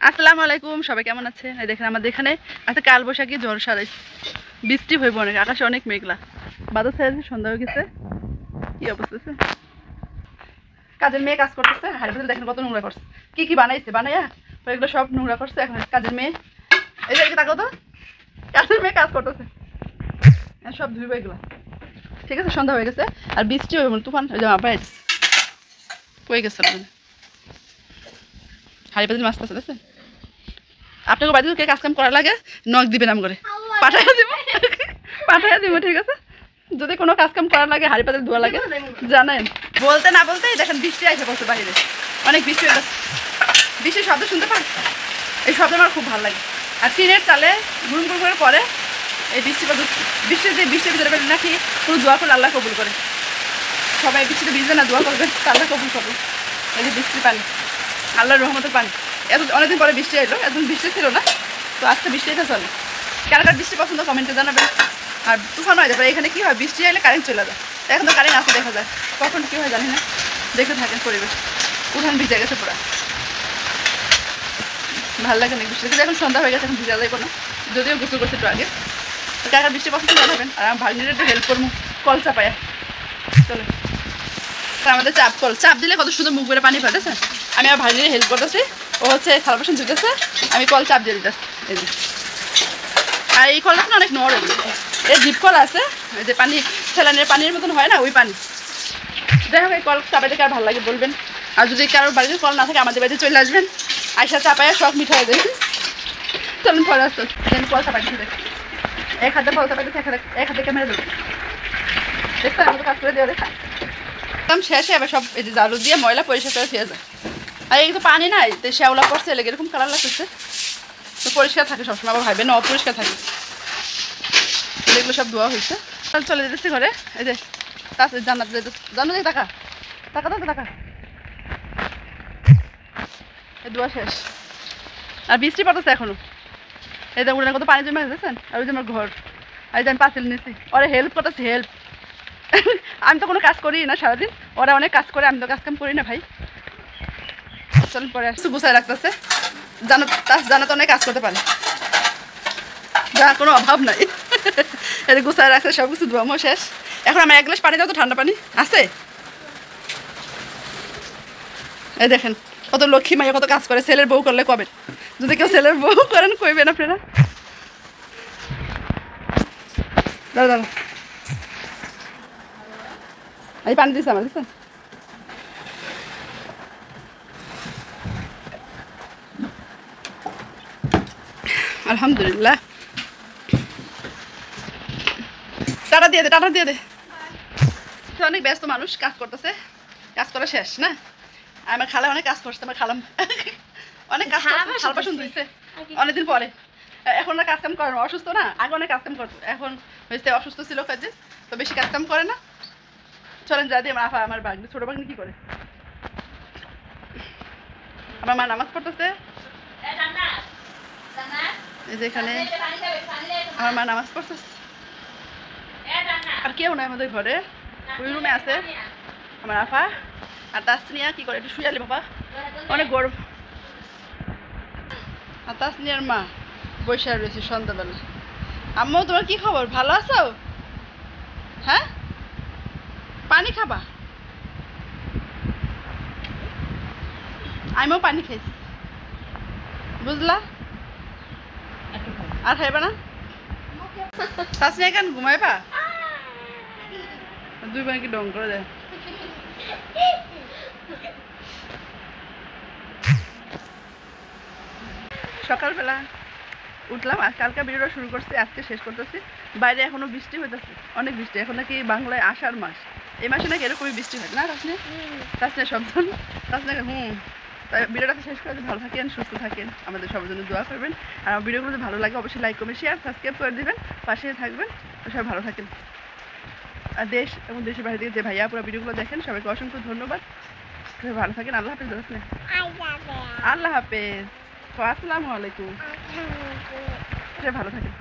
আসসালামু আলাইকুম, সবাই কেমন আছে? দেখেন আমাদের এখানে আজকে কাল বৈশাখী ঝড় সারাই, বৃষ্টি হইব অনেক, আকাশে অনেক মেঘলা, বাদল সাইজ সন্ধ্যা হয়ে গেছে। কি অবস্থা, কাজের মেয়ে কাজ করতেছে, হাড়ি পাতিল দেখেন কত নোংরা করছে, কি কি বানাইছে, বানাইয়া এগুলো সব নোংরা করছে। এখন কাজের মেয়ে এই যে তাকাও তো, কাজের মেয়ে কাজ করতেছে, সব ধুইব এগুলো। ঠিক আছে, সন্ধ্যা হয়ে গেছে আর বৃষ্টি হইব, তুফান আবার হয়ে গেছে। হাড়ি পাতিল মাছ আছে, দেখছেন? আপনাকে বাড়িতে কে কাজ কাম করা লাগে নখ দিবেন, নাম করে পাঠাইয়া দিব, পাঠাইয়া দিব। ঠিক আছে, যদি কোনো কাজ কাম করা লাগে, হাড়ি পাতিল ধোয়া লাগে জানেন। বলতে না বলতেই দেখেন বৃষ্টি আইসে পড়ছে বাইরে, অনেক বৃষ্টি হয়ে গেছে। বৃষ্টির শব্দ শুনতে পান? এই শব্দ আমার খুব ভালো লাগে। আর টিনের চালে গুড়ুম গুড় করে পরে এই বৃষ্টির বৃষ্টির ভিতরে পেলে নাকি কোনো দোয়া করলে আল্লাহ কবুল করে। সবাই বৃষ্টিতে ভিজবে না, দোয়া করবে, আল্লাহ কবুল করবে। এই যে বৃষ্টির পানি, আল্লাহর রহমতের পানি। অনেকদিন পরে বৃষ্টি এলো, এতদিন বৃষ্টি ছিল না, তো আজকে বৃষ্টি এটা চলে। কার কার বৃষ্টি পছন্দ কমেন্টে জানাবেন। আর তুফান হয়, তারপরে এখানে কী হয়, বৃষ্টি এলে কারেন্ট চলে যায়। এখন তো কারেন্ট আসে দেখা যায়, কখন কী হয় জানি না। দেখতে থাকেন পরিবেশ, উঠান ভিজে গেছে পুরো, ভালো লাগে না বৃষ্টি দেখে। এখন সন্ধ্যা হয়ে গেছে, এখন ভিজা যাইব না, যদিও গোসল করছে একটু আগে। তো কার কার বৃষ্টি পছন্দ জানাবেন। আর আমার ভাগ্নির একটু হেল্প করবো, কল চাপায়া চলে। আমাদের চাপ দিলে কত সুন্দর মুখ বেড়ে পানি ফাটেছে। আমি আমার ভাগ্নির হেল্প করতেছি, ও হচ্ছে থালা বাসন ধুতেছে, আমি কল চাপ দিয়ে দিতেছি। এই যে, আর এই কলটা না অনেক নরম, এই ডিপ কল আছে, এই যে পানি স্যালাইনের পানির মতন হয় না, ওই পানি। যাই হোক, এই কল চাপাই দেখে আর ভালো লাগে বলবেন। আর যদি কারোর বাড়িতে কল না থাকে, আমাদের বাড়িতে চলে আসবেন, আইসা চাপাইয়া সব মিঠা হয়ে যাবে। চলুন পরে আসতে কল চাপাই দিতে দেখ, এক হাতে কল চাপাই দিতে, এক হাতে ক্যামেরা দেবে, দেখতে আমাকে কাজ করে দেওয়া দেখা একদম শেষে। এবার সব এই যে ঝাড়ু দিয়ে ময়লা পরিষ্কার করে ফিরে যায়। আর এই তো পানি নাই, তো শ্যাওলা পড়ছে, এলাকা এরকম কালার লাগতেছে, তো পরিষ্কার থাকে সবসময়, আবার ভাইবেন না অপরিষ্কার থাকে। এগুলো সব ধোয়া হয়েছে, চলে যেতেছি ঘরে। এই যে তাছাড়া জান্নাত জানো, টাকা টাকা তো টাকা, এই ধোয়া শেষ। আর বৃষ্টি পড়তেছে এখনো, এই যে উড়ানের কত পানি জমে গেছেন। আর ওই যে আমার ঘর, আর যে আমি পাঁচিল নিচ্ছি, ওরা হেল্প করতেছি, হেল্প। আমি তো কোনো কাজ করি না সারাদিন, ওরা অনেক কাজ করে, আমি তো কাজ কাম করি না ভাই। চলুন পরে আসছি, গুছাই রাখতেছে, জানা তো অনেক কাজ করতে পারে, যা কোনো অভাব নাই। এটা গুছাই রাখছে, সব কিছু ধোয়ামো শেষ। এখন আমার এক গ্লাস পানি দাও তো, ঠান্ডা পানি আছে। এই দেখেন কত লক্ষ্মী মাইয়া কত কাজ করে, ছেলের বউ করলে কবে, যদি কেউ ছেলের বউ করেন কইবেন আপনারা। দাদা দাদা এই পানি দিচ্ছে আমার, দিচ্ছেন? আলহামদুলিল্লাহ, টাটা দিয়ে দে, টাটা দিয়ে দে। অনেক ব্যস্ত মানুষ, কাজ করতেছে, কাজ করা শেষ না। আমার খালা অনেক কাজ করছে, আমার খালাম অনেক কাজ করছে, থালা বাসন ধুইছে অনেকদিন পরে। এখন না কাজ কাম করে না, অসুস্থ না, আগে অনেক কাজ কাম করতো, এখন হয়েছে অসুস্থ ছিল কয়েকদিন, তো বেশি কাজ কাম করে না। চলেন যা দিয়ে আমার আফা, আমার বাগনি, ছোটো বাগনি কী করে, আমার মা নামাজ পড়তেছে। এই যে এখানে আমার মা নামাজ পড়তেছে, আর কেউ নাই আমাদের ঘরে, ওই রুমে আছে আমার আফা। আর তাসনিয়া কি করে, একটু শুয়ালি বাবা, অনেক গরম। আর তাসনিয়ার মা বসে রয়েছে সন্ধ্যাবেলা। আম্মু তোমার কি খবর, ভালো আছো? হ্যাঁ, পানি খাবা? আমিও পানি খাইছি, বুঝলা? আর খাইবা না? তাসনিয়া কেন ঘুমাইবা? দুই বোন কি ডং করে দেয়। সকালবেলা উঠলাম, আর কালকে ভিডিওটা শুরু করছি, আজকে শেষ করতেছি। বাইরে এখনো বৃষ্টি হইতেছে, অনেক বৃষ্টি। এখন নাকি বাংলায় আষাঢ় মাস, এই মাসে নাকি এরকমই বৃষ্টি হয় না। তাসনিয়া শব্দ, তাসনিয়া তাই ভিডিওটা শেষ করে ভালো থাকেন, সুস্থ থাকেন, আমাদের সবার জন্য দোয়া করবেন। আর আমার ভিডিওগুলো যদি ভালো লাগে অবশ্যই লাইক কমেন্ট শেয়ার সাবস্ক্রাইব করে দেবেন, পাশে থাকবেন। সবাই ভালো থাকেন। আর দেশ এবং দেশের বাইরে থেকে যে ভাইয়া পুরো ভিডিওগুলো দেখেন, সবাইকে অসংখ্য ধন্যবাদ। সবাই ভালো থাকেন, আল্লাহ হাফেজ। আল্লাহ হাফেজ, আসসালামু আলাইকুম, ভালো থাকেন।